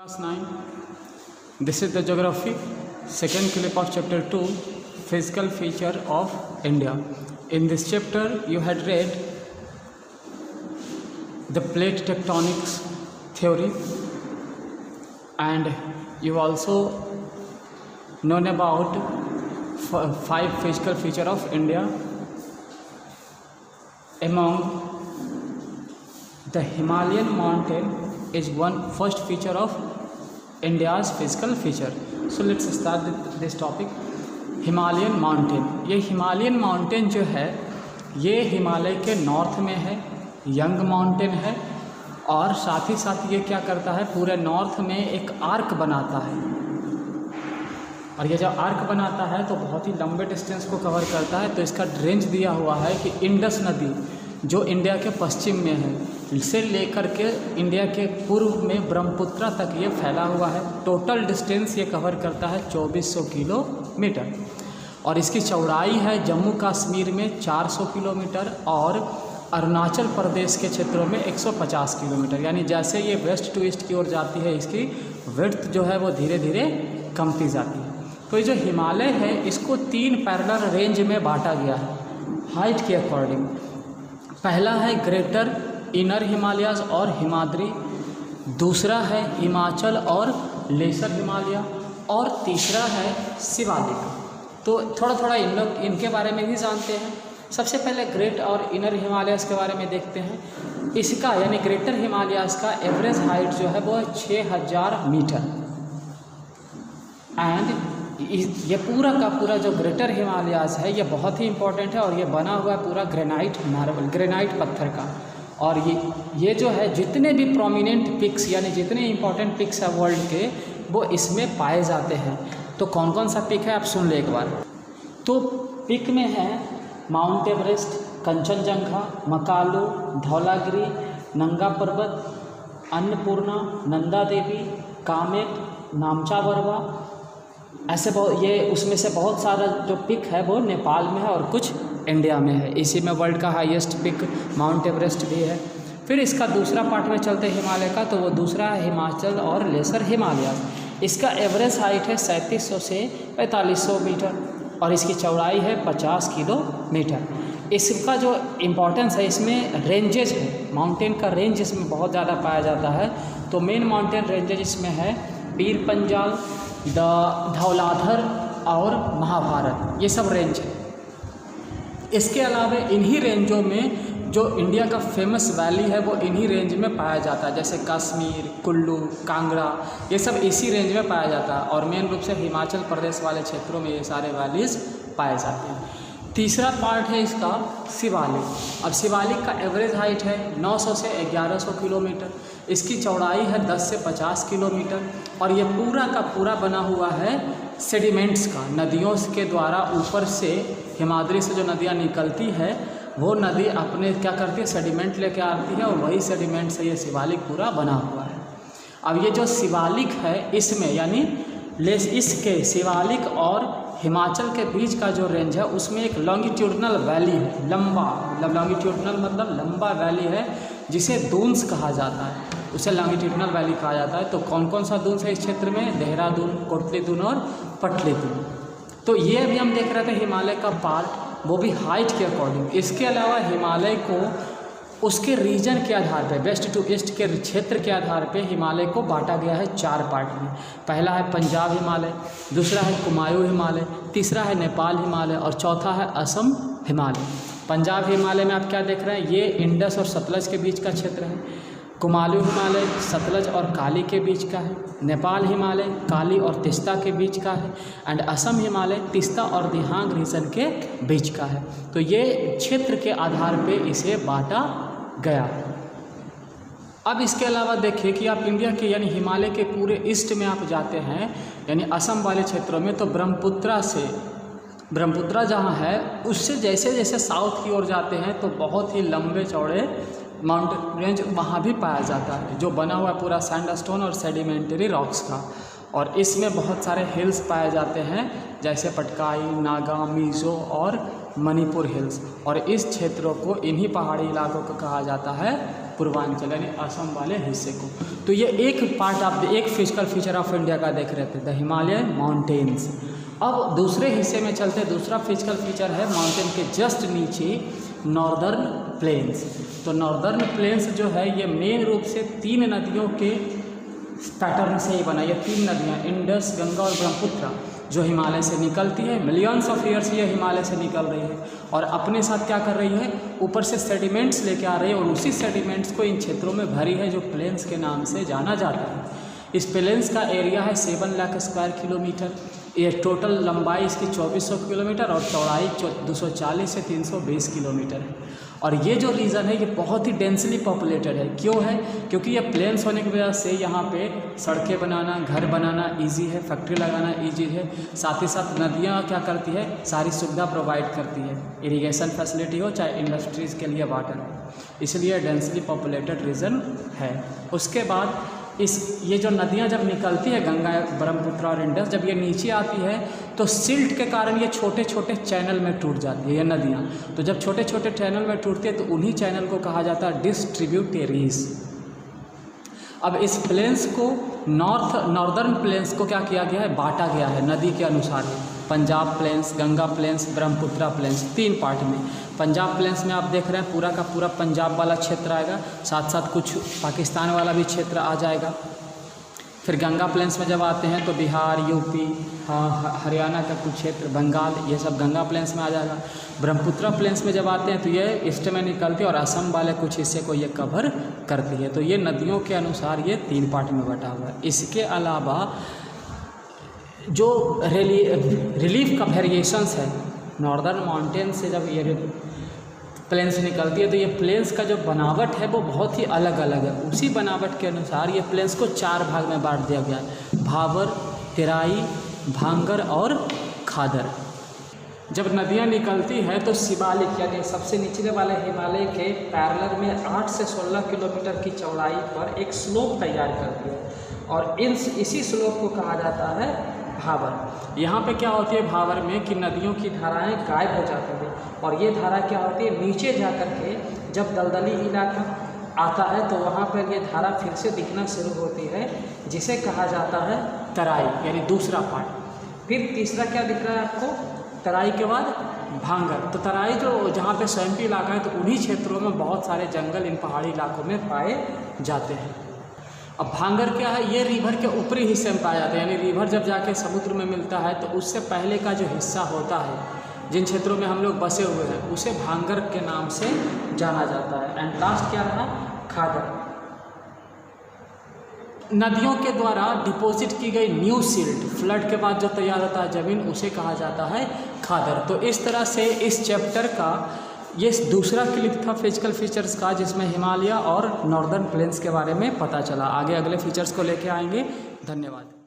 Class 9. This is the geography, second clip of chapter 2, physical feature of India. In this chapter, you had read the plate tectonics theory, and you also known about 5 physical feature of India. Among the Himalayan mountain is one first feature of India's physical feature. So let's start this topic. Himalayan mountain, ये Himalayan mountain जो है ये हिमालय के north में है, young mountain है, और साथ ही साथ ये क्या करता है, पूरे नॉर्थ में एक आर्क बनाता है। और ये जब आर्क बनाता है तो बहुत ही लंबे डिस्टेंस को कवर करता है। तो इसका रेंज दिया हुआ है कि इंडस नदी जो इंडिया के पश्चिम में है से लेकर के इंडिया के पूर्व में ब्रह्मपुत्र तक ये फैला हुआ है। टोटल डिस्टेंस ये कवर करता है 2400 किलोमीटर, और इसकी चौड़ाई है जम्मू कश्मीर में 400 किलोमीटर और अरुणाचल प्रदेश के क्षेत्रों में 150 किलोमीटर। यानी जैसे ये वेस्ट टू ईस्ट की ओर जाती है इसकी विड्थ जो है वो धीरे धीरे कमती जाती है। तो ये जो हिमालय है इसको 3 पैरेलल रेंज में बांटा गया है हाइट के अकॉर्डिंग। पहला है ग्रेटर इनर हिमालयाज और हिमाद्री, दूसरा है हिमाचल और लेसर हिमालय, और तीसरा है शिवालिक। तो थोड़ा थोड़ा इनके बारे में भी जानते हैं। सबसे पहले ग्रेट और इनर हिमालयाज के बारे में देखते हैं। इसका यानी ग्रेटर हिमालयाज का एवरेज हाइट जो है वो 6000 मीटर, एंड ये पूरा का पूरा जो ग्रेटर हिमालयाज है ये बहुत ही इंपॉर्टेंट है, और ये बना हुआ है पूरा ग्रेनाइट मार्बल, ग्रेनाइट पत्थर का। और ये जो है जितने भी प्रोमिनेंट पिक्स यानी जितने इंपॉर्टेंट पिक्स है वर्ल्ड के वो इसमें पाए जाते हैं। तो कौन कौन सा पिक है आप सुन ले एक बार। तो पिक में है माउंट एवरेस्ट, कंचनजंगा, मकालू, धौलागिरी, नंगा पर्वत, अन्नपूर्णा, नंदा देवी, कामेट, नामचा बरवा। ऐसे बहुत ये उसमें से बहुत सारा जो पिक है वो नेपाल में है और कुछ इंडिया में है। इसी में वर्ल्ड का हाईएस्ट पिक माउंट एवरेस्ट भी है। फिर इसका दूसरा पार्ट में चलते हैं हिमालय का, तो वो दूसरा है हिमाचल और लेसर हिमालय। इसका एवरेज हाइट है 3700 से 4500 मीटर, और इसकी चौड़ाई है 50 किलोमीटर। इसका जो इम्पोर्टेंस है इसमें रेंजेज है, माउंटेन का रेंज इसमें बहुत ज़्यादा पाया जाता है। तो मेन माउंटेन रेंजेज इसमें है पीर पंजाल, धौलाधर और महाभारत, ये सब रेंज है। इसके अलावा इन्हीं रेंजों में जो इंडिया का फेमस वैली है वो इन्हीं रेंज में पाया जाता है, जैसे कश्मीर, कुल्लू, कांगड़ा, ये सब इसी रेंज में पाया जाता है। और मेन रूप से हिमाचल प्रदेश वाले क्षेत्रों में ये सारे वैलीज पाए जाते हैं। तीसरा पार्ट है इसका शिवालिक। अब शिवालिक का एवरेज हाइट है 900 से 1100 किलोमीटर, इसकी चौड़ाई है 10 से 50 किलोमीटर, और ये पूरा का पूरा बना हुआ है सेडिमेंट्स का, नदियों के द्वारा ऊपर से हिमाद्री से जो नदियाँ निकलती है वो नदी अपने क्या करती है, सेडिमेंट लेके आती है, और वही सेडिमेंट से ये शिवालिक पूरा बना हुआ है। अब ये जो शिवालिक है इसमें यानी इसके शिवालिक और हिमाचल के बीच का जो रेंज है उसमें एक लॉन्गिट्यूडनल वैली है, लंबा मतलब लॉन्गिट्यूडनल मतलब लंबा वैली है जिसे दून्स कहा जाता है, उसे लॉन्गिट्यूडनल वैली कहा जाता है। तो कौन कौन सा दून्स है इस क्षेत्र में, देहरादून, कोटली दून और पटली दून। तो ये अभी हम देख रहे थे हिमालय का पार्ट, वो भी हाइट के अकॉर्डिंग। इसके अलावा हिमालय को उसके रीजन के आधार पे, वेस्ट टू ईस्ट के क्षेत्र के आधार पे हिमालय को बांटा गया है 4 पार्ट में। पहला है पंजाब हिमालय, दूसरा है कुमायूं हिमालय, तीसरा है नेपाल हिमालय, और चौथा है असम हिमालय। पंजाब हिमालय में आप क्या देख रहे हैं, ये इंडस और सतलज के बीच का क्षेत्र है। कुमायूं हिमालय सतलज और काली के बीच का है। नेपाल हिमालय काली और तीस्ता के बीच का है। एंड असम हिमालय तीस्ता और दिहांग रीजन के बीच का है। तो ये क्षेत्र के आधार पे इसे बांटा गया। अब इसके अलावा देखिए कि आप इंडिया के यानी हिमालय के पूरे ईस्ट में आप जाते हैं यानी असम वाले क्षेत्रों में, तो ब्रह्मपुत्र जहाँ है उससे जैसे जैसे साउथ की ओर जाते हैं तो बहुत ही लंबे चौड़े माउंटेन रेंज वहाँ भी पाया जाता है, जो बना हुआ पूरा सैंडस्टोन और सेडिमेंटरी रॉक्स का। और इसमें बहुत सारे हिल्स पाए जाते हैं जैसे पटकाई, नागा, मिज़ो और मणिपुर हिल्स। और इस क्षेत्रों को इन्हीं पहाड़ी इलाकों को कहा जाता है पूर्वांचल यानी असम वाले हिस्से को। तो ये एक पार्ट आप एक फिजिकल फीचर ऑफ इंडिया का देख रहे थे, द हिमालय माउंटेन्स। अब दूसरे हिस्से में चलते, दूसरा फिजिकल फीचर है माउंटेन के जस्ट नीचे नॉर्दर्न प्लेन्स। तो नॉर्दर्न प्लेन्स जो है ये मेन रूप से 3 नदियों के पैटर्न से ही बना। ये 3 नदियाँ इंडस, गंगा और ब्रह्मपुत्र जो हिमालय से निकलती है, मिलियंस ऑफ ईयर्स ये हिमालय से निकल रही है और अपने साथ क्या कर रही है, ऊपर से सेडिमेंट्स लेके आ रही है और उसी सेडिमेंट्स को इन क्षेत्रों में भरी है जो प्लेन्स के नाम से जाना जाता है। इस प्लेन्स का एरिया है 7 लाख स्क्वायर किलोमीटर। ये टोटल लंबाई इसकी 2400 किलोमीटर और चौड़ाई 240 से 320 किलोमीटर है। और ये जो रीजन है ये बहुत ही डेंसली पॉपुलेटेड है। क्यों है? क्योंकि ये प्लेन्स होने की वजह से यहाँ पे सड़कें बनाना, घर बनाना इजी है, फैक्ट्री लगाना इजी है। साथ ही साथ नदियाँ क्या करती है, सारी सुविधा प्रोवाइड करती है, इरिगेशन फैसिलिटी हो चाहे इंडस्ट्रीज़ के लिए वाटर हो, इसलिए डेंसली पॉपुलेटेड रीजन है। उसके बाद ये जो नदियाँ जब निकलती है, गंगा, ब्रह्मपुत्र और इंडस, जब ये नीचे आती है तो सिल्ट के कारण ये छोटे छोटे चैनल में टूट जाती है ये नदियाँ। तो जब छोटे छोटे चैनल में टूटती है तो उन्हीं चैनल को कहा जाता है डिस्ट्रीब्यूटरीज। अब इस प्लेन्स को नॉर्दर्न प्लेन्स को क्या किया गया है, बांटा गया है नदी के अनुसार। Punjab plains, Ganga plains, Brahmaputra plains, 3 part में। पंजाब प्लेन्स में आप देख रहे हैं पूरा का पूरा पंजाब वाला क्षेत्र आएगा, साथ साथ कुछ पाकिस्तान वाला भी क्षेत्र आ जाएगा। फिर गंगा प्लेन्स में जब आते हैं तो बिहार, यूपी, हरियाणा का कुछ क्षेत्र, बंगाल, ये सब गंगा प्लेन्स में आ जाएगा। ब्रह्मपुत्र प्लेन्स में जब आते हैं तो ये ईस्ट में निकलती है और असम वाले कुछ हिस्से को ये कवर करती है। तो ये नदियों के अनुसार ये 3 पार्ट में बटा हुआ है। इसके अलावा जो रिलीफ का वेरिएशंस है, नॉर्दर्न माउंटेन से जब ये प्लेन्स निकलती है तो ये प्लेन्स का जो बनावट है वो बहुत ही अलग अलग है। उसी बनावट के अनुसार ये प्लेन्स को 4 भाग में बांट दिया गया है, भावर, तेराई, भांगर और खादर। जब नदियाँ निकलती है तो शिवालिक यानी सबसे निचले वाले हिमालय के पैरेलल में 8 से 16 किलोमीटर की चौड़ाई पर एक स्लोप तैयार करती है और इसी स्लोप को कहा जाता है भावर। यहाँ पे क्या होती है भावर में कि नदियों की धाराएं गायब हो जाती है और ये धारा क्या होती है, नीचे जा कर के जब दलदली इलाका आता है तो वहाँ पर ये धारा फिर से दिखना शुरू होती है, जिसे कहा जाता है तराई यानी दूसरा पार्ट। फिर तीसरा क्या दिख रहा है आपको, तराई के बाद भांगर। तो तराई जो जहाँ पे स्वयंपी इलाका है तो उन्हीं क्षेत्रों में बहुत सारे जंगल इन पहाड़ी इलाकों में पाए जाते हैं। अब भांगर क्या है, ये रिवर के ऊपरी हिस्से में पाया जाता है, यानी रिवर जब जाके समुद्र में मिलता है तो उससे पहले का जो हिस्सा होता है, जिन क्षेत्रों में हम लोग बसे हुए हैं, उसे भांगर के नाम से जाना जाता है। एंड लास्ट क्या रहा, खादर। नदियों के द्वारा डिपॉजिट की गई न्यू सिल्ट, फ्लड के बाद जो तैयार होता है ज़मीन, उसे कहा जाता है खादर। तो इस तरह से इस चैप्टर का ये दूसरा क्लिप था फिजिकल फीचर्स का, जिसमें हिमालय और नॉर्दर्न प्लेन्स के बारे में पता चला। आगे अगले फीचर्स को लेके आएंगे। धन्यवाद।